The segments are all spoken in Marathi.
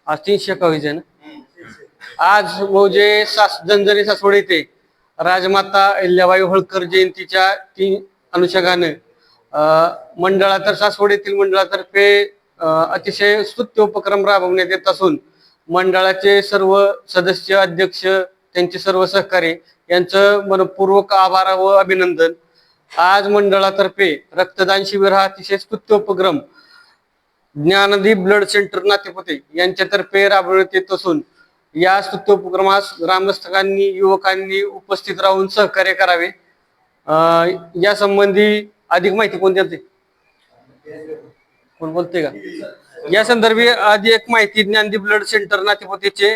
आज 321 आहे ना। आज मौजे जनजनी सासवड येथे राजमाता अहिल्याबाई होळकर जयंतीच्या 3 अनुषंगाने मंडळातर्फे सासवड येथील मंडळातर्फे अतिशय स्तुत्य उपक्रम राबवण्यात येत असून मंडळाचे सर्व सदस्य अध्यक्ष त्यांचे सर्व सहकारी यांचं मनपूर्वक आभार व अभिनंदन। आज मंडळातर्फे रक्तदान शिबिर हा अतिशय स्तुत्य उपक्रम ज्ञानदीप ब्लड सेंटर नातेपुते यांच्यातर्फे राबवण्यात येत असून या स्तुत्य उपक्रमास ग्रामस्थांनी युवकांनी उपस्थित राहून सहकार्य करावे। या संबंधी अधिक माहिती कोण देते, कोण बोलते का? या संदर्भी अधिक माहिती ज्ञानदीप ब्लड सेंटर नातेपुतेचे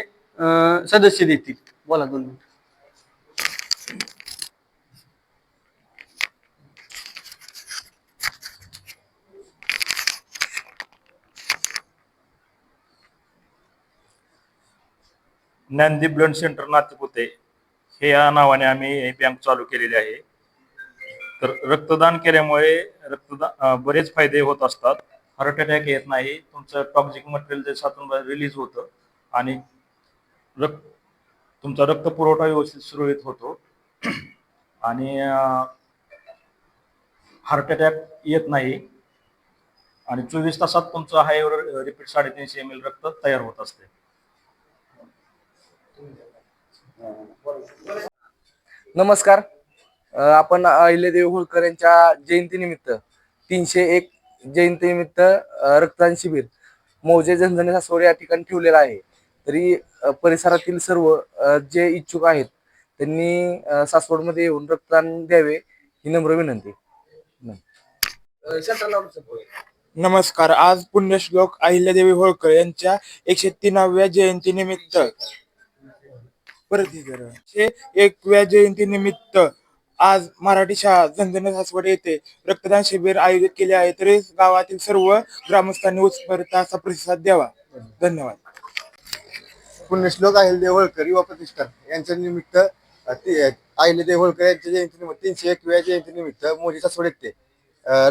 सदस्य देतील। बोला 2 minute. Dnyandeep blood center Natepute हे या नावाने आम्ही बँक चालू केलेली आहे। तर रक्तदान केल्यामुळे बरेच फायदे होत असतात। हार्ट अटॅक येत नाही, तुमचं टॉक्सिक मटेरियल जे सातून रिलीज होतं आणि तुमचा रक्त पुरवठा व्यवस्थित सुरळीत होतो आणि हार्ट अटॅक येत नाही आणि 24 तासात तुमचं हायवर रिपीट 350 ml रक्त तयार होत असते। नमस्कार। आपण अहिल्यादेवी होळकर यांच्या जयंतीनिमित्त 301 जयंतीनिमित्त रक्तदान शिबिर मौजे जनजनी सासवड या ठिकाणी ठेवलेलं आहे। तरी परिसरातील सर्व जे इच्छुक आहेत त्यांनी सासवडमध्ये येऊन रक्तदान द्यावे ही नम्र विनंती। नमस्कार। आज पुण्यश्लोक अहिल्यादेवी होळकर यांच्या 103व्या जयंतीनिमित्त 101व्या जयंतीनिमित्त आज मराठी शाळा जनजनी सासवड येथे रक्तदान शिबिर आयोजित केले आहे। तरी गावातील सर्व ग्रामस्थांनी उत्स्फूर्त असा प्रतिसाद द्यावा। धन्यवाद। पुण्यश्लोक अहिल्यादेवी होळकर युवा प्रतिष्ठान यांच्या निमित्त अहिल्यादेवी होळकर यांच्या जयंतीनिमित्त 301व्या जयंतीनिमित्त मौजे सासवड येथे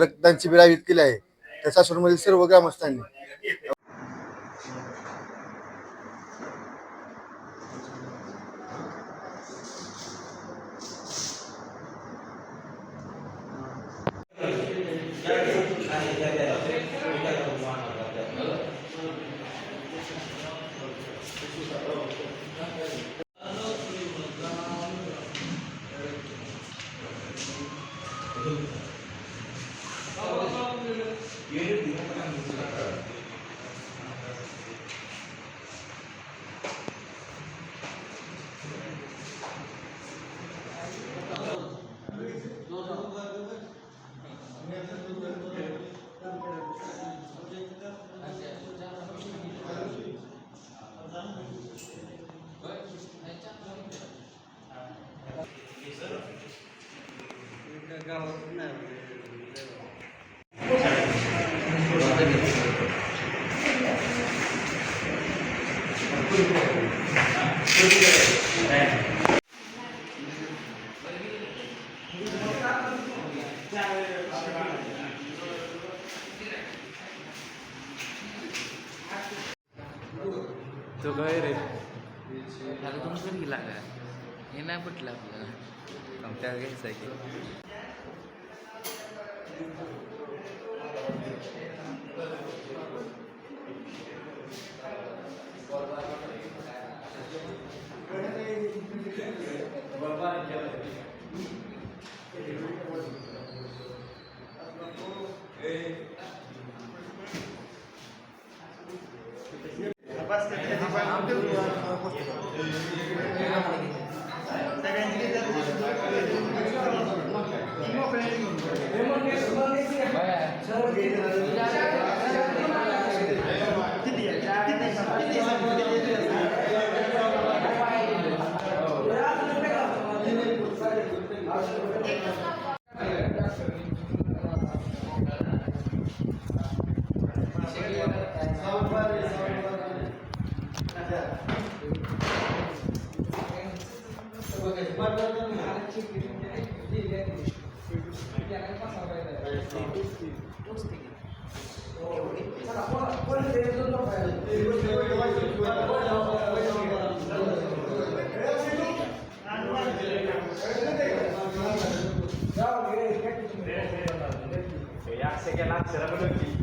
रक्तदान शिबिर आयोजित केले आहे। तर सासवडमधील सर्व ग्रामस्थांनी तो काय रे आता तुमचं गेला का हे नाही पटलं आपल्याला आमच्या घ्यायचं आहे की चला Ya, sé que la será por aquí.